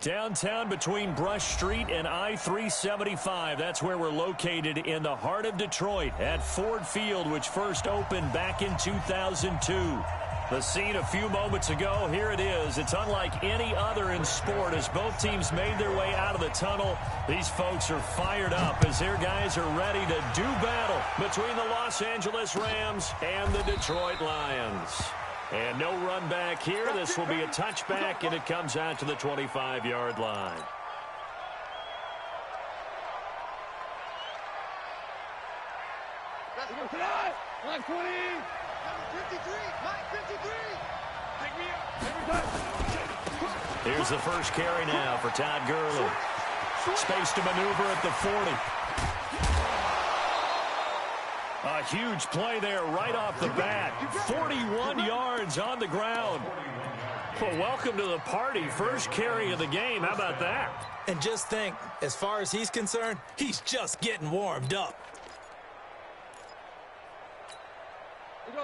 Downtown between Brush Street and I-375. That's where we're located in the heart of Detroit at Ford Field, which first opened back in 2002. The scene a few moments ago, here it is. It's unlike any other in sport as both teams made their way out of the tunnel. These folks are fired up as their guys are ready to do battle between the Los Angeles Rams and the Detroit Lions. And no run back here. This will be a touchback, and it comes out to the 25-yard line. Line 20. Number 53. Line 53. Take me up. Here's the first carry now for Todd Gurley. Space to maneuver at the 40. A huge play there right off the bat. 41 yards on the ground. Well, welcome to the party. First carry of the game. How about that? And just think, as far as he's concerned, he's just getting warmed up.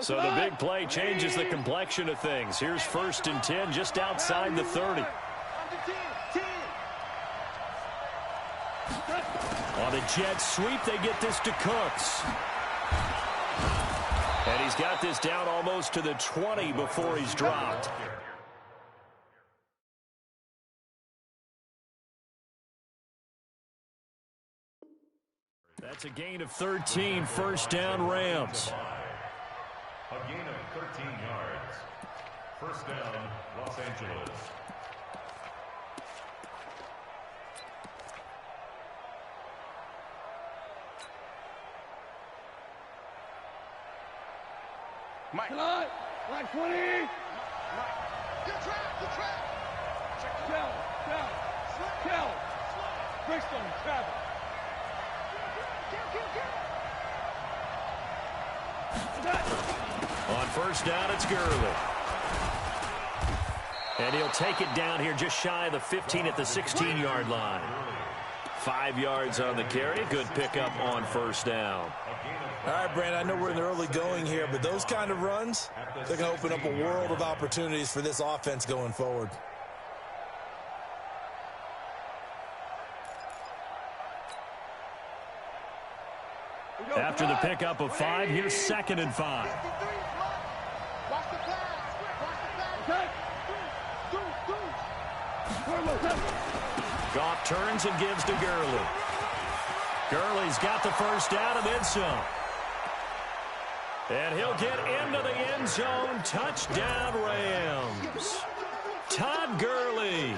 So the big play changes the complexion of things. Here's 1st and 10 just outside the 30. On a jet sweep, they get this to Cooks. And he's got this down almost to the 20 before he's dropped. That's a gain of 13, first down Rams. A gain of 13 yards. First down, Los Angeles. Mike. Line 20. Good trap. Check Kell. Brixton, travel. On first down, it's Gurley. And he'll take it down here just shy of the 15 at the 16-yard line. 5 yards on the carry. Good pickup on first down. All right, Brandon, I know we're in the early going here, but those kind of runs, they're going to open up a world of opportunities for this offense going forward. After the pickup of 5, here's 2nd and 5. Goff turns and gives to Gurley. Gurley's got the first down and then some. And he'll get into the end zone. Touchdown, Rams. Todd Gurley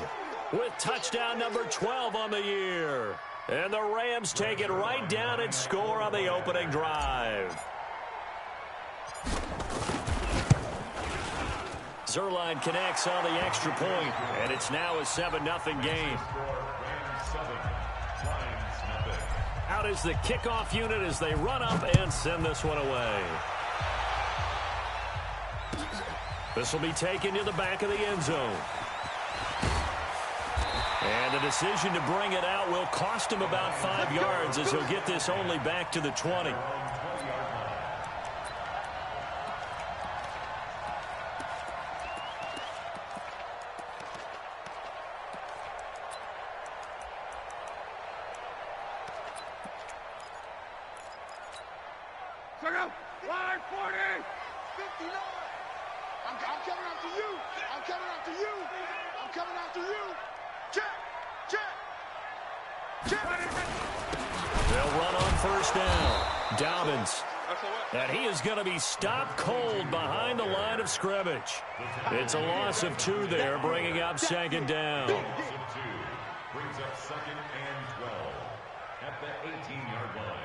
with touchdown number 12 on the year. And the Rams take it right down and score on the opening drive. Zerline connects on the extra point, and it's now a 7-0 game. Out is the kickoff unit as they run up and send this one away. This will be taken to the back of the end zone. And the decision to bring it out will cost him about 5 yards as he'll get this only back to the 20. Line 40. 59. I'm coming after you. I'm coming after you. Check. They'll run on first down. Dobbins. And he is going to be stopped cold behind the line of scrimmage. It's a loss of 2 there, bringing up 2nd down. Brings up 2nd and 12 at the 18-yard line.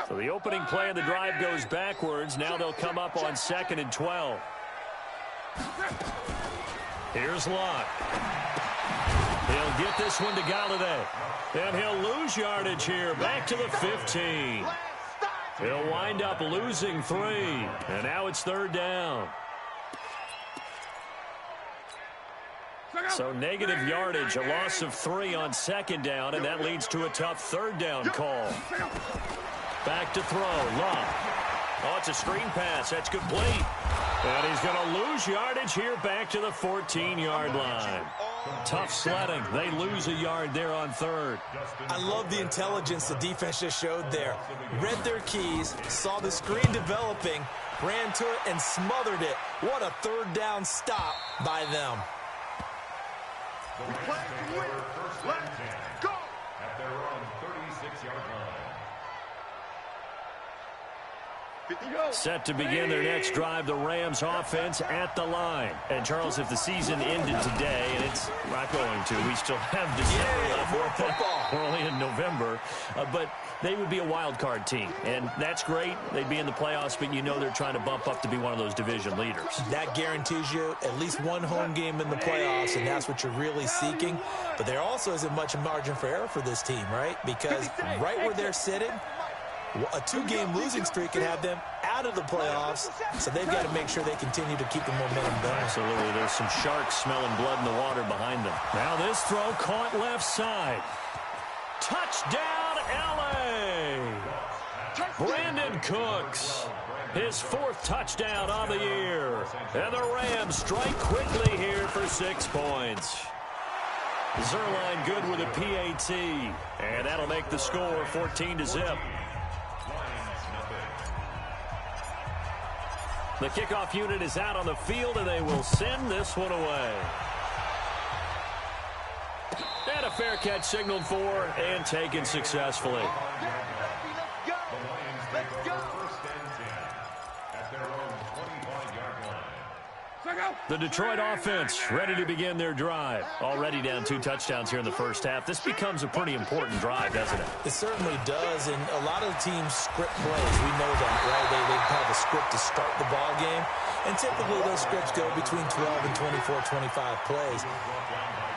So the opening play of the drive goes backwards. Now they'll come up on 2nd and 12. Here's Lott. He'll get this one to Galladay. And he'll lose yardage here. Back to the 15. He'll wind up losing 3. And now it's 3rd down. So negative yardage, a loss of 3 on second down, and that leads to a tough third down call. Back to throw, Love. Oh, it's a screen pass. That's complete. And he's going to lose yardage here back to the 14-yard line. Tough sledding. They lose a yard there on third. I love the intelligence the defense just showed there. Read their keys, saw the screen developing, ran to it, and smothered it. What a third down stop by them. Let's go. At their own 36-yard line. Set to begin their next drive, the Rams offense at the line. And, Charles, if the season ended today, and it's not going to, we still have December left. More football. We're only in November. But they would be a wild card team. And that's great. They'd be in the playoffs, but you know they're trying to bump up to be one of those division leaders. That guarantees you at least one home game in the playoffs, and that's what you're really seeking. But there also isn't much margin for error for this team, right? Because right where they're sitting, a 2-game losing streak could have them out of the playoffs, so they've got to make sure they continue to keep the momentum going. Absolutely. There's some sharks smelling blood in the water behind them. Now this throw caught left side. Touchdown, L.A. Brandon Cooks, his 4th touchdown of the year. And the Rams strike quickly here for 6 points. Zerline good with a PAT. And that'll make the score 14-0. The kickoff unit is out on the field, and they will send this one away. And a fair catch signaled for and taken successfully. Let's go. Let's go. At their own 25-yard line. The Detroit offense ready to begin their drive. Already down 2 touchdowns here in the first half. This becomes a pretty important drive, doesn't it? It certainly does, and a lot of teams script plays. We know that, right? They have a script to start the ball game, and typically those scripts go between 12 and 24, 25 plays.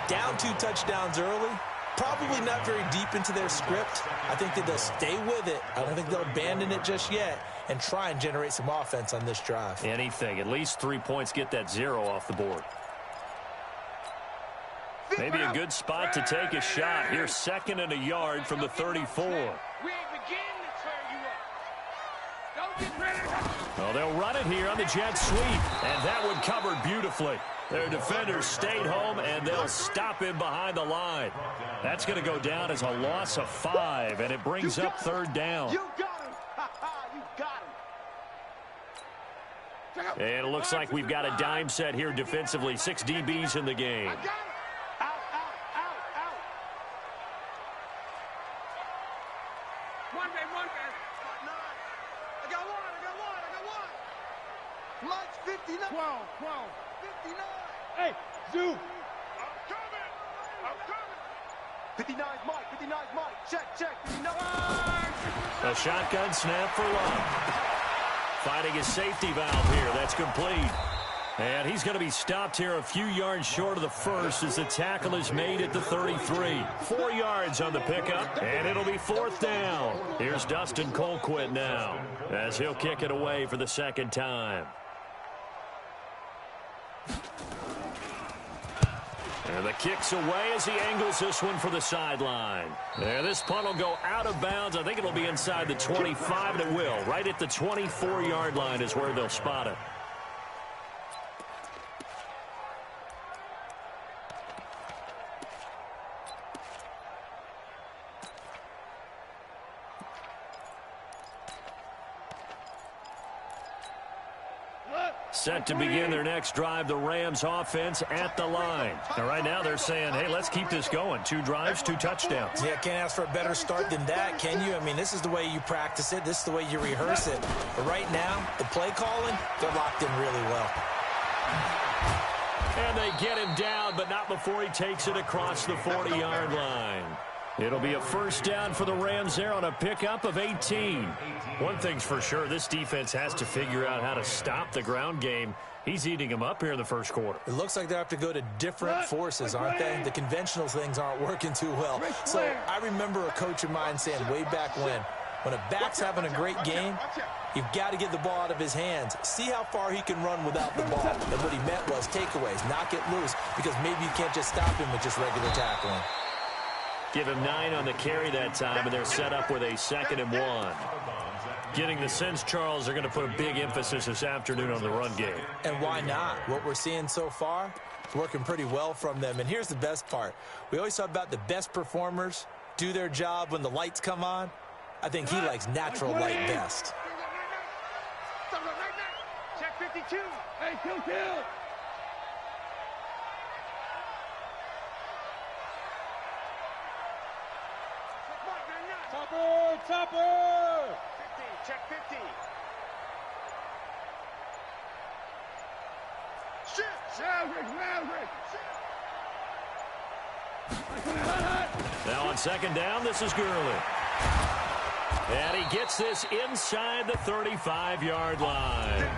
Down 2 touchdowns early, probably not very deep into their script. I think that they'll stay with it. I don't think they'll abandon it just yet and try and generate some offense on this drive. Anything. At least 3 points, get that 0 off the board. Maybe a good spot to take a shot. Here, 2nd and a yard from the 34. We ain't beginning to tear you up. Don't get ready. Well, they'll run it here on the jet sweep, and that one covered beautifully. Their defenders stayed home, and they'll stop him behind the line. That's going to go down as a loss of 5, and it brings up 3rd down. You got him. You got him. And it looks like we've got a dime set here defensively. 6 DBs in the game. I got him. Out. One man. I got one. Lunch 59. 12. 59. Hey, Zoo. I'm coming. 59's Mike. Check. 59. A shotgun snap for Love. Finding his safety valve here. That's complete. And he's going to be stopped here a few yards short of the first as the tackle is made at the 33. 4 yards on the pickup, and it'll be 4th down. Here's Dustin Colquitt now as he'll kick it away for the 2nd time. And the kick's away as he angles this one for the sideline. And this punt will go out of bounds. I think it'll be inside the 25, and it will. Right at the 24-yard line is where they'll spot it. Set to begin their next drive, the Rams offense at the line. And right now they're saying, hey, let's keep this going. 2 drives, 2 touchdowns. Yeah, can't ask for a better start than that, can you? I mean, this is the way you practice it. This is the way you rehearse it. But right now, the play calling, they're locked in really well. And they get him down, but not before he takes it across the 40-yard line. It'll be a 1st down for the Rams there on a pickup of 18. One thing's for sure, this defense has to figure out how to stop the ground game. He's eating them up here in the first quarter. It looks like they have to go to different forces, aren't they? The conventional things aren't working too well. So I remember a coach of mine saying way back when, When a back's having a great game, you've got to get the ball out of his hands. See how far he can run without the ball. And what he meant was takeaways, knock it loose, because maybe you can't just stop him with just regular tackling. Give him 9 on the carry that time, and they're set up with a 2nd and 1. Getting the sense, Charles, they're going to put a big emphasis this afternoon on the run game. And why not? What we're seeing so far is working pretty well from them. And here's the best part. We always talk about the best performers do their job when the lights come on. I think he likes natural light best. Check 52. Hey, kill. Topper. 50, check 50. Shit. Maverick. Now on 2nd down, this is Gurley. And he gets this inside the 35-yard line.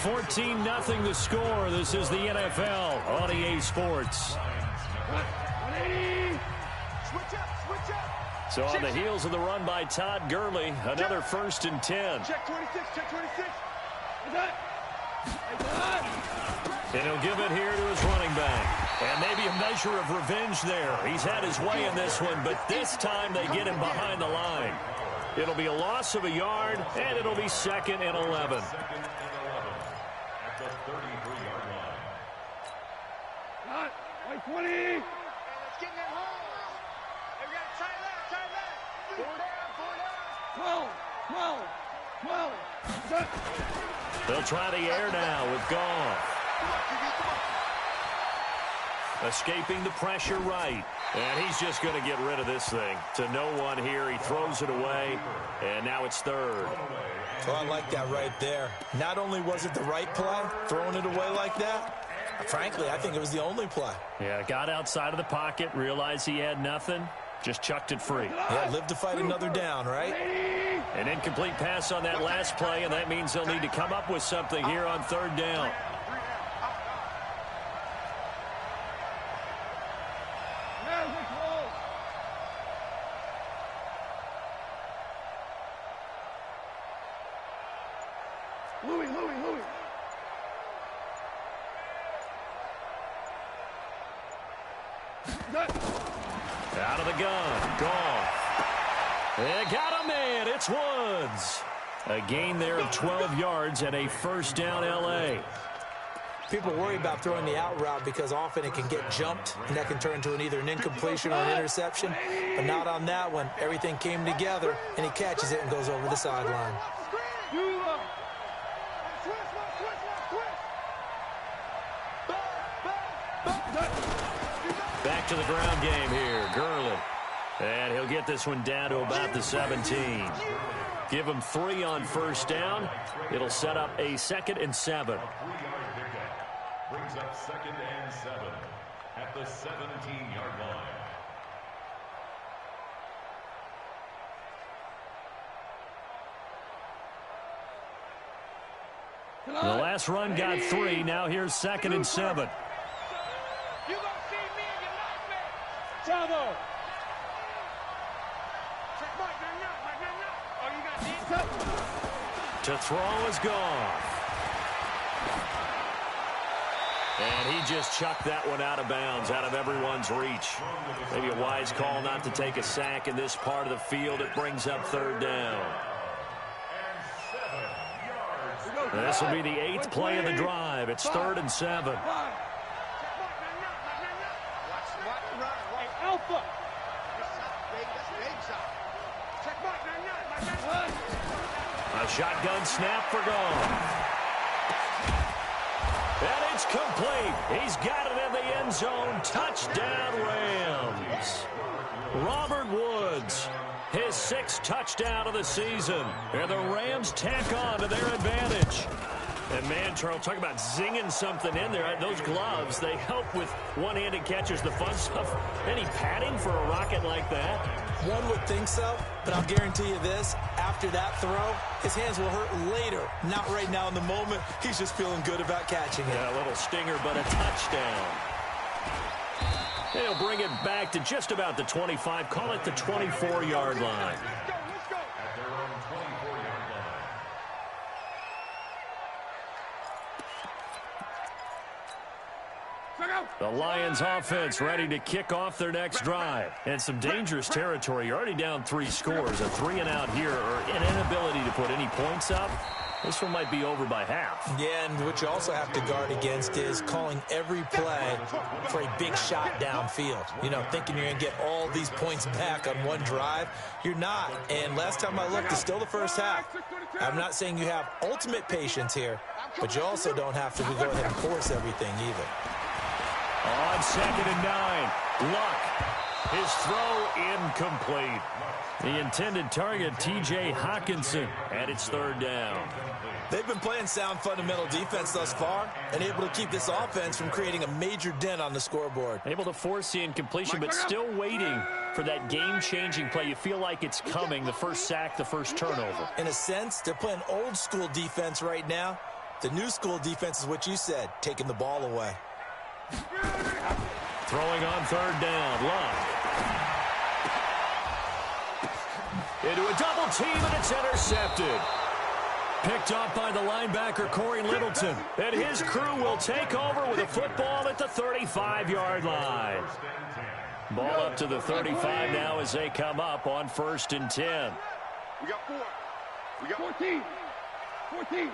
14-0 the score. This is the NFL on EA Sports. 180. Switch up. So on the heels of the run by Todd Gurley, another 1st and 10. Check 26. And he'll give it here to his running back. And maybe a measure of revenge there. He's had his way in this one, but this time they get him behind the line. It'll be a loss of a yard, and it'll be 2nd and 11. At the 33-yard line. Not. 20. Let's get in that hole. They got tight left. 12. They'll try the air now with Goff. Escaping the pressure right. And he's just going to get rid of this thing. To no one here. He throws it away. And now it's 3rd. Well, I like that right there. Not only was it the right play, throwing it away like that, frankly, I think it was the only play. Yeah, got outside of the pocket, realized he had nothing, just chucked it free. Yeah, live to fight another down, right? An incomplete pass on that last play, and that means they'll need to come up with something here on 3rd down. Louis. Out of the gun. Goff. They got a man. It's Woods. A gain there of 12 yards and a 1st down L.A. People worry about throwing the out route because often it can get jumped, and that can turn into either an incompletion or an interception. But not on that one. Everything came together, and he catches it and goes over the sideline. Back to the ground game here. Gurley. And he'll get this one down to about the 17. Give him 3 on 1st down. It'll set up a 2nd and 7. A 3-yard pickup brings up 2nd and 7 at the 17-yard line. The last run got 3. Now here's 2nd and 7. You gonna see me and you like me. Chavo. Check Mike, not. Oh, you got these? To throw is Goff. And he just chucked that one out of bounds, out of everyone's reach. Maybe a wise call not to take a sack in this part of the field. It brings up 3rd down. This will be the 8th play of the drive. It's 3rd and 7. Alpha. A shotgun snap for Goff. And it's complete. He's got it in the end zone. Touchdown, Rams. Robert Woods, his 6th touchdown of the season. And the Rams tack on to their advantage. And, man, Charles, talk about zinging something in there. Those gloves, they help with one-handed catches, the fun stuff. Any padding for a rocket like that? One would think so, but I'll guarantee you this. After that throw, his hands will hurt later. Not right now in the moment. He's just feeling good about catching it. Yeah, a little stinger, but a touchdown. They'll bring it back to just about the 25. Call it the 24-yard line. At their own The Lions offense ready to kick off their next drive. And some dangerous territory. You're already down 3 scores. A 3-and-out here, or an inability to put any points up. This one might be over by half. Yeah, and what you also have to guard against is calling every play for a big shot downfield. You know, thinking you're going to get all these points back on one drive. You're not. And last time I looked, it's still the first half. I'm not saying you have ultimate patience here, but you also don't have to go ahead and force everything either. On 2nd and 9, Luck. His throw incomplete. The intended target, T.J. Hawkinson, and it's 3rd down. They've been playing sound fundamental defense thus far and able to keep this offense from creating a major dent on the scoreboard. Able to force the incompletion, but still waiting for that game-changing play. You feel like it's coming, the first sack, the first turnover. In a sense, they're playing old-school defense right now. The new school defense is what you said, taking the ball away. Throwing on 3rd down, Luck. Into a double team, and it's intercepted. Picked off by the linebacker, Corey Littleton. And his crew will take over with a football at the 35-yard line. Ball up to the 35 now as they come up on 1st and 10. We got 4. We got 14. 14.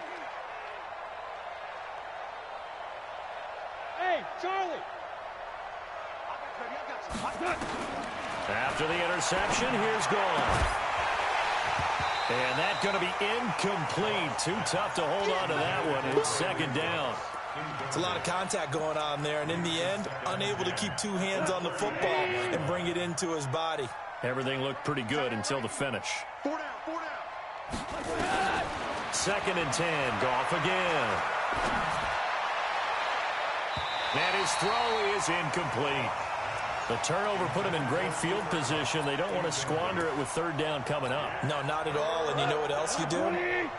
Hey, Charlie. After the interception, here's Gone. And that's going to be incomplete. Too tough to hold on to that one. It's 2nd down. It's a lot of contact going on there, and in the end, unable to keep 2 hands on the football and bring it into his body. Everything looked pretty good until the finish. 4 down, 4 down. 2nd and 10. Goff again. And his throw is incomplete. The turnover put him in great field position. They don't want to squander it with 3rd down coming up. No, not at all. And you know what else you do?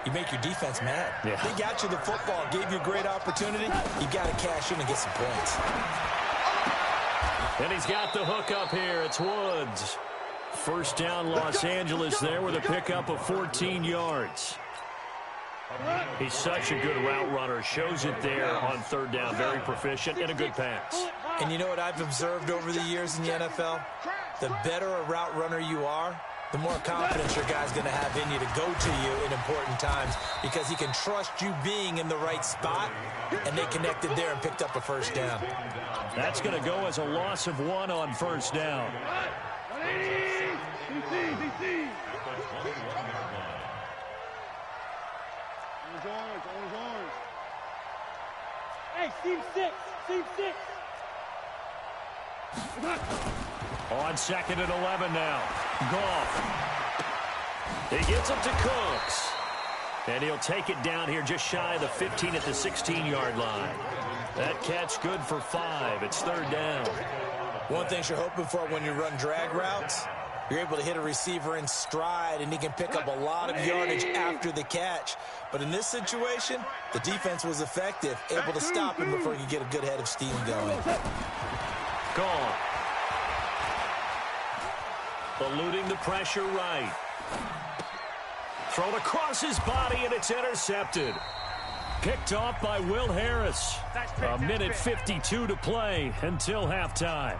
You make your defense mad. Yeah. They got you the football, gave you a great opportunity. You got to cash in and get some points. And he's got the hook up here. It's Woods. 1st down, Los Angeles there with a pickup of 14 yards. He's such a good route runner. Shows it there on 3rd down. Very proficient and a good pass. And you know what I've observed over the years in the NFL? The better a route runner you are, the more confidence your guy's going to have in you to go to you in important times because he can trust you being in the right spot, and they connected there and picked up a 1st down. That's going to go as a loss of 1 on 1st down. Hey, Team 6. Team 6. On 2nd and 11 now. Goff. He gets it to Cooks. And he'll take it down here just shy of the 15 at the 16-yard line. That catch good for 5. It's 3rd down. One thing you're hoping for when you run drag routes, you're able to hit a receiver in stride, and he can pick up a lot of yardage after the catch. But in this situation, the defense was effective, able to stop him before he could get a good head of steam going. Gone. Eluding the pressure right. Thrown across his body, and it's intercepted. Picked off by Will Harris. A minute 52 to play until halftime.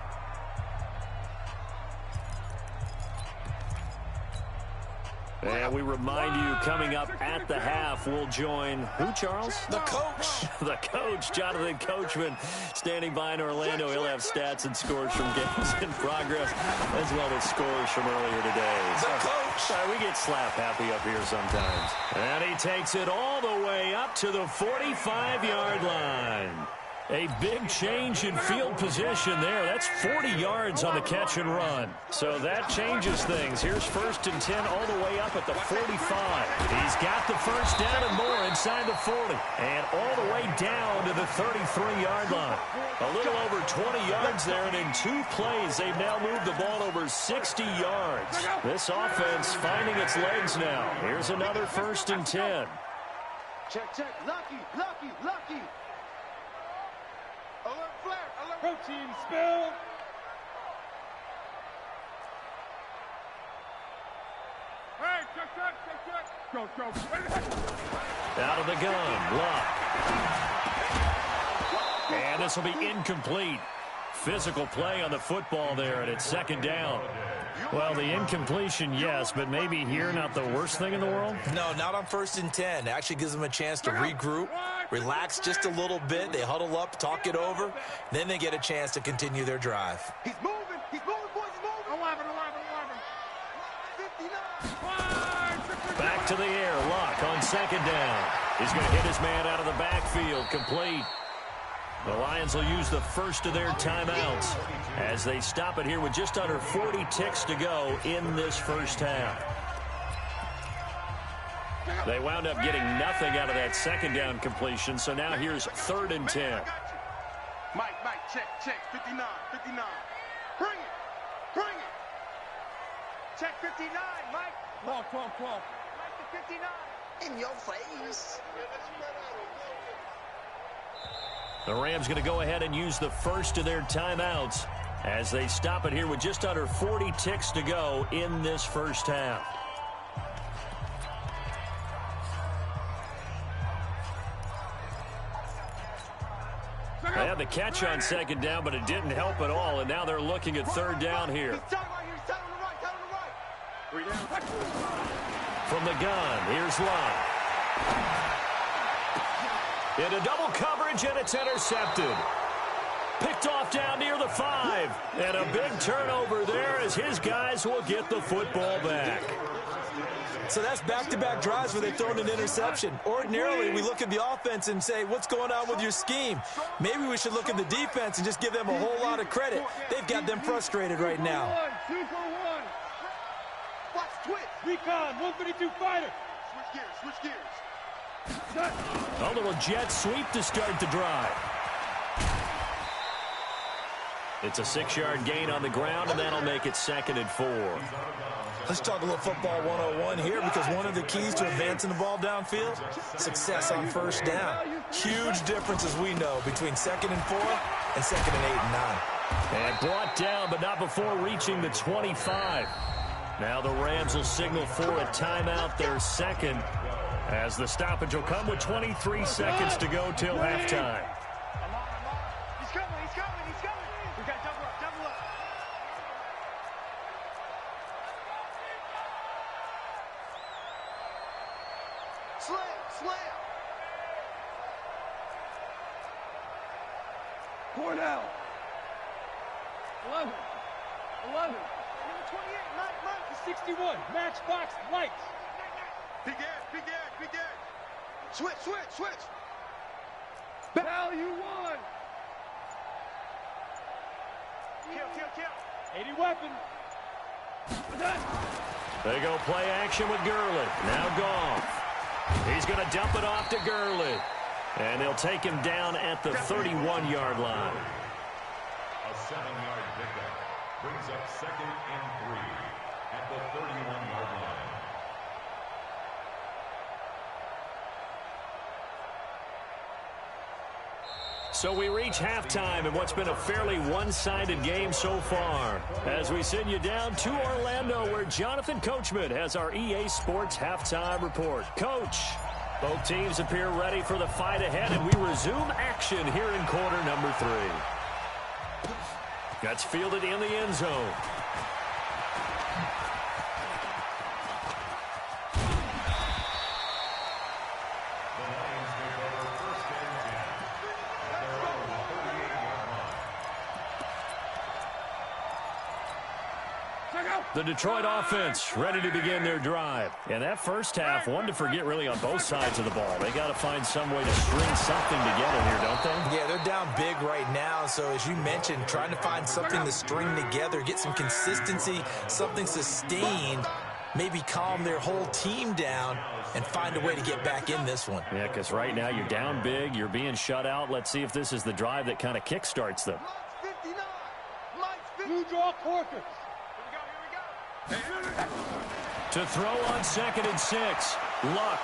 And we remind you, coming up at the half, we'll join who, Charles? The coach. The coach, Jonathan Coachman, standing by in Orlando. He'll have stats and scores from games in progress, as well as scores from earlier today. The coach. We get slap happy up here sometimes. And he takes it all the way up to the 45-yard line. A big change in field position there. That's 40 yards on the catch and run. So that changes things. Here's 1st and 10 all the way up at the 45. He's got the 1st down and more inside the 40. And all the way down to the 33-yard line. A little over 20 yards there, and in 2 plays, they've now moved the ball over 60 yards. This offense finding its legs now. Here's another 1st and 10. Check, check. Lucky, lucky, lucky. Alert flare, alert. Protein spill. Hey, check, check, check, check. Go, go. Out of the gun, Luck. And this will be incomplete. Physical play on the football there, and it's second down. Well, the incompletion, yes, but maybe here not the worst thing in the world? No, not on 1st and 10. It actually gives them a chance to regroup, relax just a little bit. They huddle up, talk it over. Then they get a chance to continue their drive. He's moving, boys, he's moving. 11. 59. Back to the air, Luck on second down. He's going to hit his man out of the backfield, complete. The Lions will use the first of their timeouts as they stop it here with just under 40 ticks to go in this first half. They wound up getting nothing out of that second down completion, so now here's 3rd and 10. Mike, check. 59. Bring it. Check 59, Mike. 12. Mike to 59. In your face. The Rams going to go ahead and use the first of their timeouts as they stop it here with just under 40 ticks to go in this first half. They had the catch on second down, but it didn't help at all, and now they're looking at 3rd down here. He's tied right here. He's tied on the right. From the gun, here's Luck. Into double coverage, and it's intercepted. Picked off down near the 5. And a big turnover there as his guys will get the football back. So that's back-to-back drives where they've thrown an interception. Ordinarily, we look at the offense and say, what's going on with your scheme? Maybe we should look at the defense and just give them a whole lot of credit. They've got them frustrated right now. 2 for 1. Watch twitch. Recon, 132 fighter. Switch gears. A little jet sweep to start the drive. It's a 6-yard gain on the ground, and that'll make it 2nd and 4. Let's talk a little football 101 here, because one of the keys to advancing the ball downfield, success on 1st down. Huge difference, as we know, between 2nd and 4 and 2nd and 8 and 9. And brought down, but not before reaching the 25. Now the Rams will signal for a timeout, their second, as the stoppage will come with 23 seconds to go till halftime. He's coming. We got double up. Slam. Cornell. 11. Number 28, Mike. 61. Matchbox lights. Big edge. Switch. Value 1. Kill. 80 weapon. They go play action with Gurley. Now Goff. He's going to dump it off to Gurley. And they'll take him down at the 31-yard line. A 7-yard pickup brings up 2nd and 3 at the 31-yard line. So we reach halftime in what's been a fairly one-sided game so far, as we send you down to Orlando, where Jonathan Coachman has our EA Sports halftime report. Coach, both teams appear ready for the fight ahead, and we resume action here in quarter number 3. That's fielded in the end zone. The Detroit offense ready to begin their drive. And that first half, one to forget really on both sides of the ball. They got to find some way to string something together here, don't they? Yeah, they're down big right now. So as you mentioned, trying to find something to string together, get some consistency, something sustained, maybe calm their whole team down and find a way to get back in this one. Yeah, because right now you're down big, you're being shut out. Let's see if this is the drive that kind of kickstarts them. Mike's 59. Mike's 59. Blue draw Corker. To throw on 2nd and 6. Luck.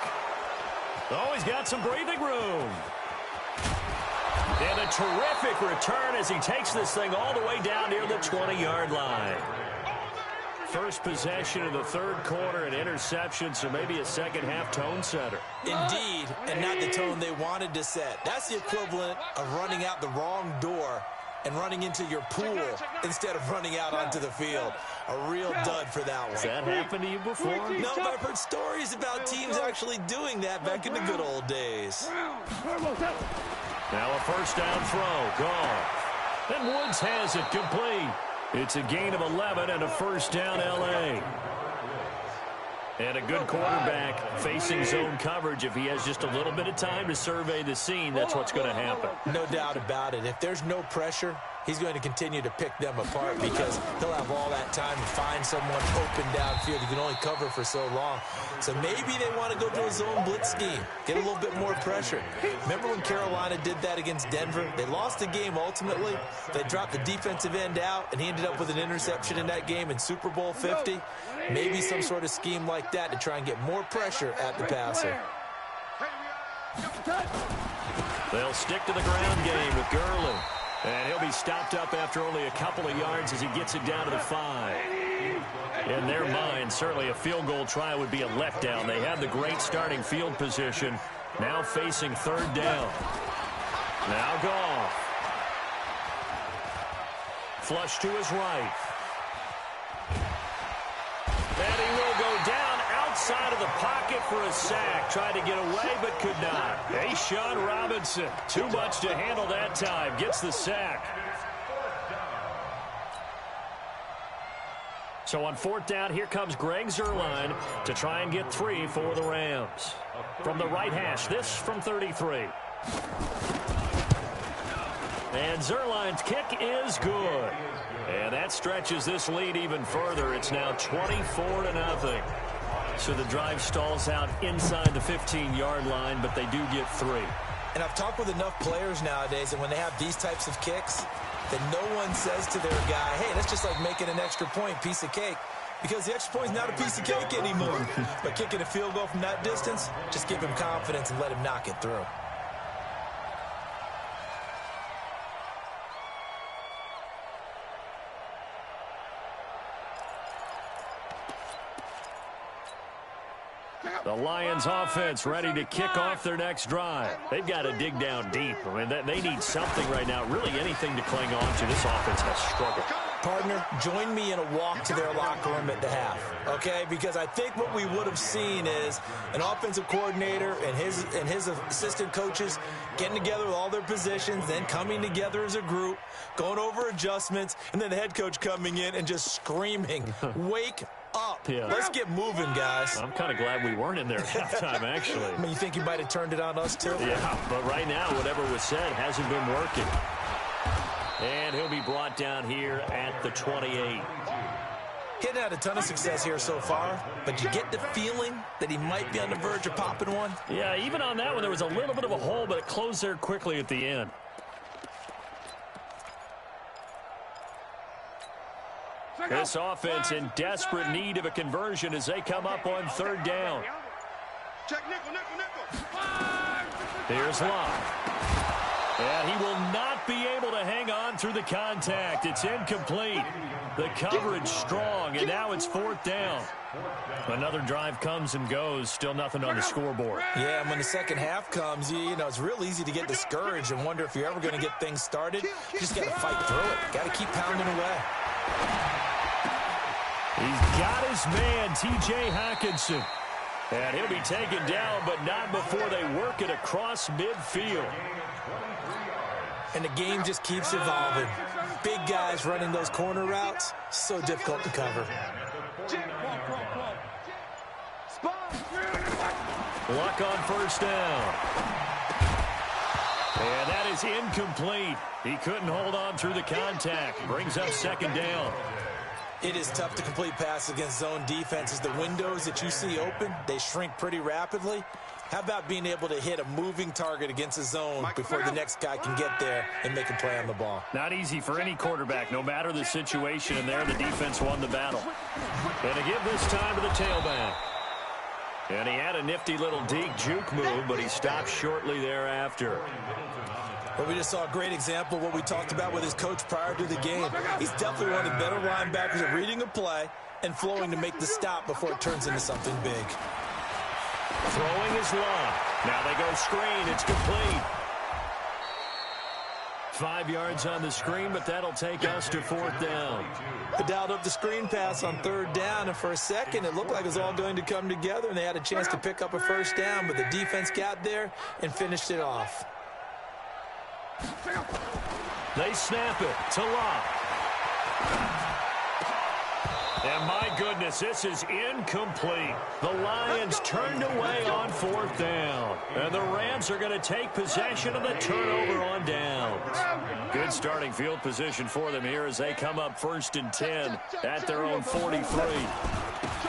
Oh, he's got some breathing room. And a terrific return as he takes this thing all the way down near the 20-yard line. First possession of the third quarter, an interception, so maybe a second-half tone setter. Indeed, and not the tone they wanted to set. That's the equivalent of running out the wrong door and running into your pool instead of running out onto the field. A real dud for that one. Has that happened to you before? No, but I've heard stories about teams actually doing that back in the good old days. Now a first down throw, gone. And Woods has it complete. It's a gain of 11 and a first down, L.A. And a good quarterback facing zone coverage. If he has just a little bit of time to survey the scene, that's what's going to happen. No doubt about it. If there's no pressure, he's going to continue to pick them apart because he'll have all that time to find someone open downfield. He can only cover for so long. So maybe they want to go to a zone blitz scheme, get a little bit more pressure. Remember when Carolina did that against Denver? They lost the game ultimately. They dropped the defensive end out, and he ended up with an interception in that game in Super Bowl 50. Maybe some sort of scheme like that to try and get more pressure at the passer. They'll stick to the ground game with Gurley. And he'll be stopped up after only a couple of yards as he gets it down to the 5. In their mind, certainly a field goal try would be a letdown. They have the great starting field position. Now facing third down. Now Goff. Flush to his right. And he will go down outside of the pocket for a sack. Tried to get away, but could not. Hey, Sean Robinson, too much to handle that time. Gets the sack. So on fourth down, here comes Greg Zuerlein to try and get 3 for the Rams. From the right hash, this from 33. And Zuerlein's kick is good. And that stretches this lead even further. It's now 24-0. So the drive stalls out inside the 15-yard line, but they do get 3. And I've talked with enough players nowadays that when they have these types of kicks, that no one says to their guy, hey, that's just like making an extra point, piece of cake. Because the extra point is not a piece of cake anymore. But kicking a field goal from that distance, just give him confidence and let him knock it through. The Lions offense ready to kick off their next drive. They've got to dig down deep. I mean, they need something right now, really anything to cling on to. This offense has struggled. Partner, join me in a walk to their locker room at the half, okay? Because I think what we would have seen is an offensive coordinator and his assistant coaches getting together with all their positions, then coming together as a group, going over adjustments, and then the head coach coming in and just screaming, wake up. Yeah. Let's get moving, guys. I'm kind of glad we weren't in there at halftime, actually. I mean, you think you might have turned it on us, too? Yeah, but right now, whatever was said hasn't been working. And he'll be brought down here at the 28. He hadn't had a ton of success here so far, but you get the feeling that he might be on the verge of popping one? Yeah, even on that one, there was a little bit of a hole, but it closed there quickly at the end. This offense in desperate need of a conversion as they come up on third down. Here's Locke. And he will not be able to hang on through the contact. It's incomplete. The coverage strong, and now it's fourth down. Another drive comes and goes. Still nothing on the scoreboard. Yeah, and when the second half comes, you know, it's real easy to get discouraged and wonder if you're ever going to get things started. You just got to fight through it. Got to keep pounding away. He's got his man, T.J. Hockenson. And he'll be taken down, but not before they work it across midfield. And the game just keeps evolving. Big guys running those corner routes, so difficult to cover. Luck on first down. And that is incomplete. He couldn't hold on through the contact. Brings up second down. It is tough to complete passes against zone defenses. The windows that you see open, they shrink pretty rapidly. How about being able to hit a moving target against a zone before the next guy can get there and make a play on the ball? Not easy for any quarterback, no matter the situation. And there, the defense won the battle. And to give this time to the tailback. And he had a nifty little deke juke move, but he stopped shortly thereafter. Well, we just saw a great example of what we talked about with his coach prior to the game. He's definitely one of the better linebackers at reading a play, and flowing to make the stop before it turns into something big. Throwing is long. Now they go screen. It's complete. 5 yards on the screen, but that'll take us to 4th down. They dialed up the screen pass on 3rd down, and for a second it looked like it was all going to come together, and they had a chance to pick up a 1st down, but the defense got there and finished it off. They snap it to Locke. And my goodness, this is incomplete. The Lions turned away on 4th down. And the Rams are going to take possession of the turnover on downs. Good starting field position for them here as they come up 1st and 10 at their own 43.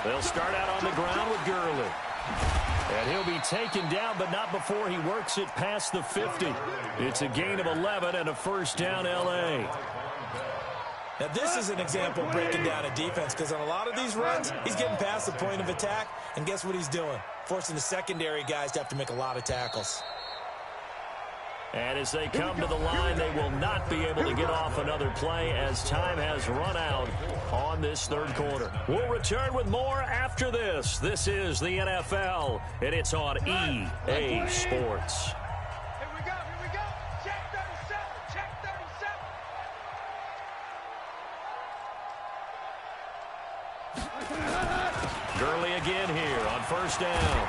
They'll start out on the ground with Gurley. And he'll be taken down, but not before he works it past the 50. It's a gain of 11 and a 1st down L.A. Now, this is an example of breaking down a defense, because on a lot of these runs, he's getting past the point of attack, and guess what he's doing? Forcing the secondary guys to have to make a lot of tackles. And as they come to the line, they will not be able to get off another play as time has run out on this 3rd quarter. We'll return with more after this. This is the NFL, and it's on EA Sports. Here we go, here we go. Check 37, check 37. Gurley again here on 1st down.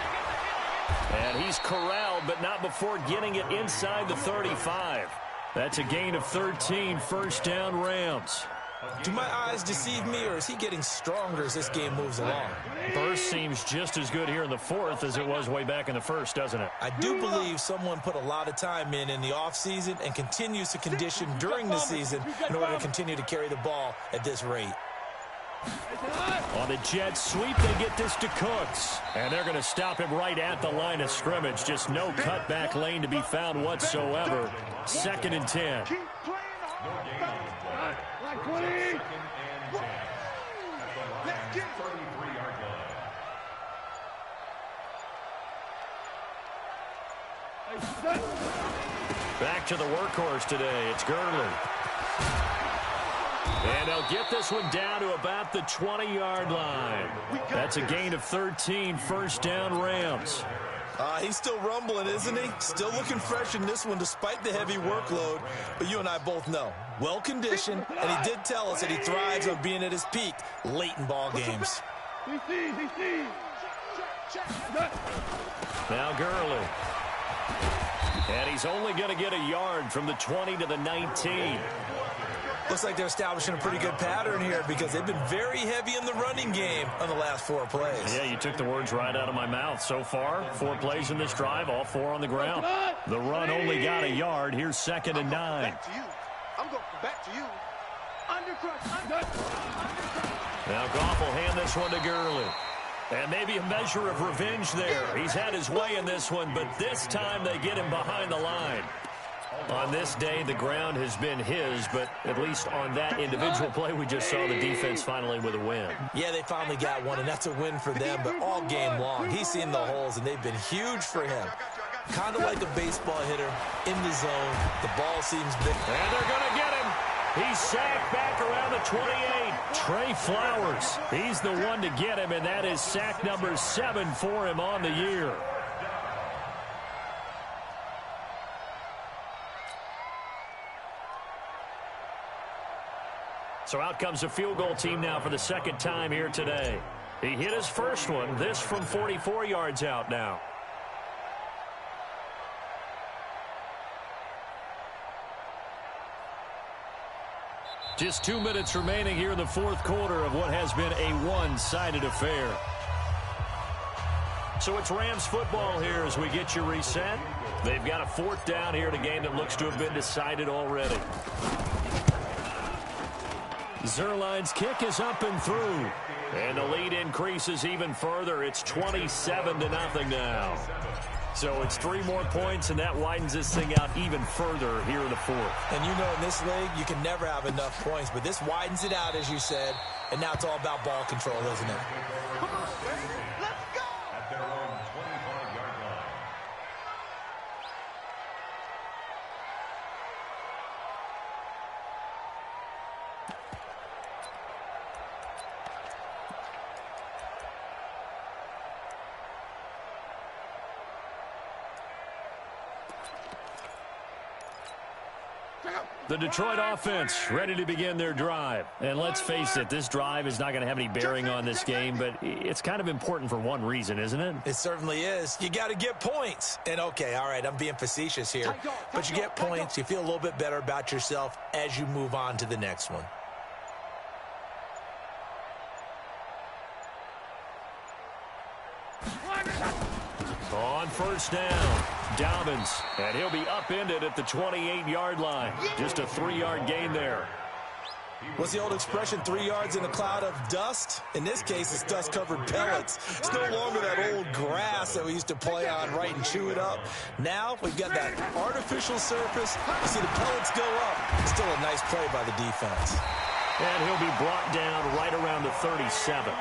And he's corralled, but not before getting it inside the 35. That's a gain of 13, 1st down Rams. Do my eyes deceive me, or is he getting stronger as this game moves along? Burst seems just as good here in the 4th as it was way back in the 1st, doesn't it? I do believe someone put a lot of time in the offseason and continues to condition during the season in order to continue to carry the ball at this rate. On the jet sweep, they get this to Cooks. And they're going to stop him right at the line of scrimmage. Just no cutback lane to be found whatsoever. 2nd and 10. Keep playing hard. Like 20. Let's get it. 33-yard line. Back to the workhorse today. It's Gurley. And they'll get this one down to about the 20-yard line. That's a gain of 13, 1st down Rams. He's still rumbling, isn't he? Still looking fresh in this one despite the heavy workload. But you and I both know, well-conditioned, and he did tell us that he thrives on being at his peak late in ball games. He sees. Now Gurley. And he's only going to get a yard from the 20 to the 19. Looks like they're establishing a pretty good pattern here because they've been very heavy in the running game on the last 4 plays. Yeah, you took the words right out of my mouth. So far, 4 plays in this drive, all 4 on the ground. The run only got a yard. Here's 2nd and 9. Back to you. I'm going back to you. Undercrush. Now Goff will hand this one to Gurley. And maybe a measure of revenge there. He's had his way in this one, but this time they get him behind the line. On this day, the ground has been his, but at least on that individual play, we just saw the defense finally with a win. Yeah, they finally got one, and that's a win for them, but all game long, he's seen the holes, and they've been huge for him. Kind of like a baseball hitter in the zone. The ball seems big. And they're going to get him. He's sacked back around the 28. Trey Flowers, he's the one to get him, and that is sack number 7 for him on the year. So out comes a field goal team now for the 2nd time here today. He hit his first one, this from 44 yards out now. Just 2 minutes remaining here in the 4th quarter of what has been a one-sided affair. So it's Rams football here as we get you reset. They've got a 4th down here in a game that looks to have been decided already. Zerline's kick is up and through. And the lead increases even further. It's 27-0 now. So it's 3 more points, and that widens this thing out even further here in the 4th. And you know in this league, you can never have enough points, but this widens it out, as you said, and now it's all about ball control, isn't it? Come on, baby. Let's go. At their own 25-yard line. The Detroit offense ready to begin their drive. And let's face it, this drive is not going to have any bearing on this game, but it's kind of important for one reason, isn't it? It certainly is. You got to get points. And okay, all right, I'm being facetious here, but you get points, you feel a little bit better about yourself as you move on to the next one. On first down, Dobbins, and he'll be upended at the 28-yard line. Just a 3-yard gain there. What's the old expression, 3 yards in a cloud of dust? In this case, it's dust-covered pellets. It's no longer that old grass that we used to play on, right, and chew it up. Now we've got that artificial surface. You see the pellets go up. Still a nice play by the defense. And he'll be brought down right around the 37.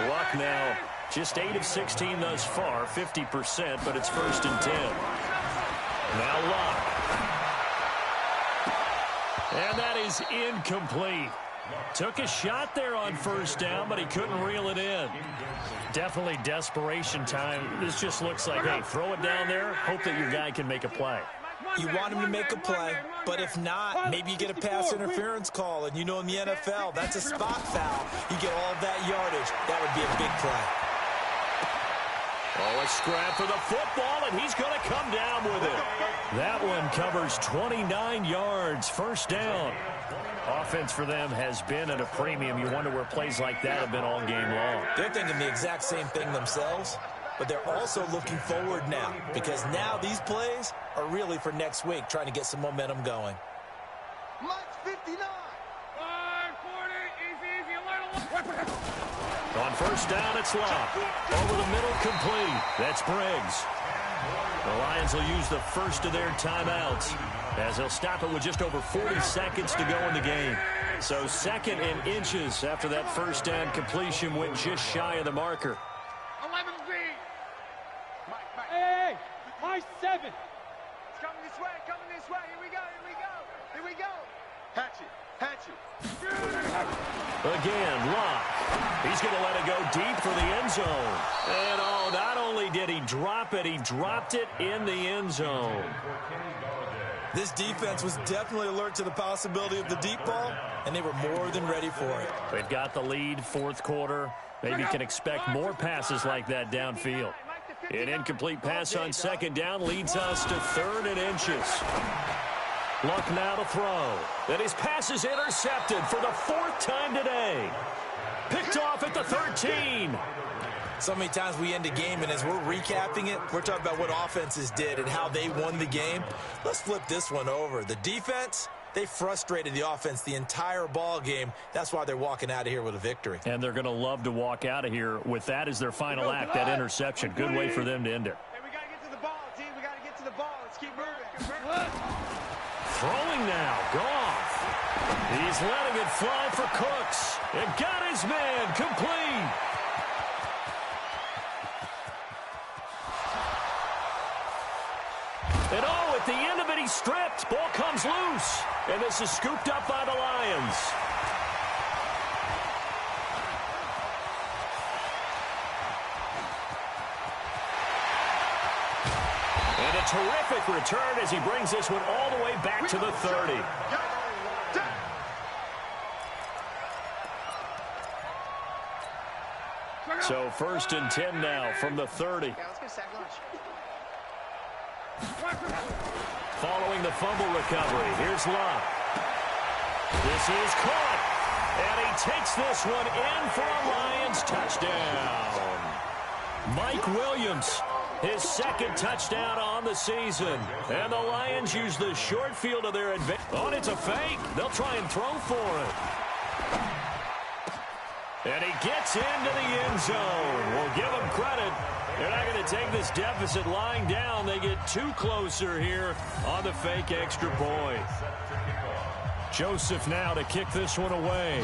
Luck now. Just 8 of 16 thus far, 50%, but it's 1st and 10. Now Luck. And that is incomplete. Took a shot there on first down, but he couldn't reel it in. Definitely desperation time. This just looks like, hey, throw it down there, hope that your guy can make a play. You want him to make a play, but if not, maybe you get a pass interference call, and you know in the NFL, that's a spot foul. You get all of that yardage. That would be a big play. Oh, a scrap for the football, and he's going to come down with it. That one covers 29 yards, 1st down. Offense for them has been at a premium. You wonder where plays like that have been all game long. They're thinking the exact same thing themselves, but they're also looking forward now, because now these plays are really for next week, trying to get some momentum going. Mike's 59. 540, easy, On first down, it's Locke. Over the middle, complete. That's Briggs. The Lions will use the first of their timeouts as they'll stop it with just over 40 seconds to go in the game. So 2nd and inches after that first down completion went just shy of the marker. 11Z. Mike. Hey, my 7. It's coming this way, Here we go. Hatch it. Again, Locke. He's going to let it go deep for the end zone. And oh, not only did he drop it, he dropped it in the end zone. This defense was definitely alert to the possibility of the deep ball, and they were more than ready for it. They've got the lead, 4th quarter. Maybe can expect more passes like that downfield. An incomplete pass on 2nd down leads us to 3rd and inches. Luck now to throw. And his pass is intercepted for the 4th time today. Picked off at the 13. So many times we end a game, and as we're recapping it, we're talking about what offenses did and how they won the game. Let's flip this one over. The defense, they frustrated the offense the entire ball game. That's why they're walking out of here with a victory. And they're going to love to walk out of here with that as their final act, that interception. Good way for them to end it. Hey, we got to get to the ball, team. We got to get to the ball. Let's keep moving. Throwing now, Goff. He's letting it fly for Cooks. And got his man complete. And oh, at the end of it, he's stripped. Ball comes loose. And this is scooped up by the Lions. And a terrific return as he brings this one all the way back to the 30. So 1st and 10 now from the 30. Following the fumble recovery, here's Luck. This is caught. And he takes this one in for a Lions touchdown. Mike Williams, his 2nd touchdown on the season. And the Lions use the short field of their advantage. Oh, it's a fake. They'll try and throw for it. And he gets into the end zone. We'll give him credit. They're not going to take this deficit lying down. They get 2 closer here on the fake extra point. Joseph now to kick this one away.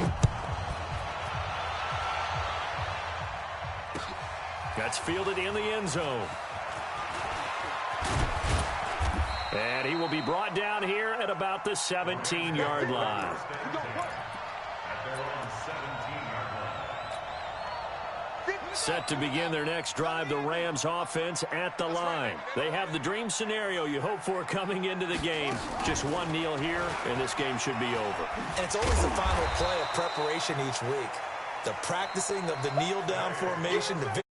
That's fielded in the end zone. And he will be brought down here at about the 17-yard line. Set to begin their next drive, the Rams offense at the line. They have the dream scenario you hope for coming into the game. Just one kneel here, and this game should be over. And it's always the final play of preparation each week. The practicing of the kneel-down formation, the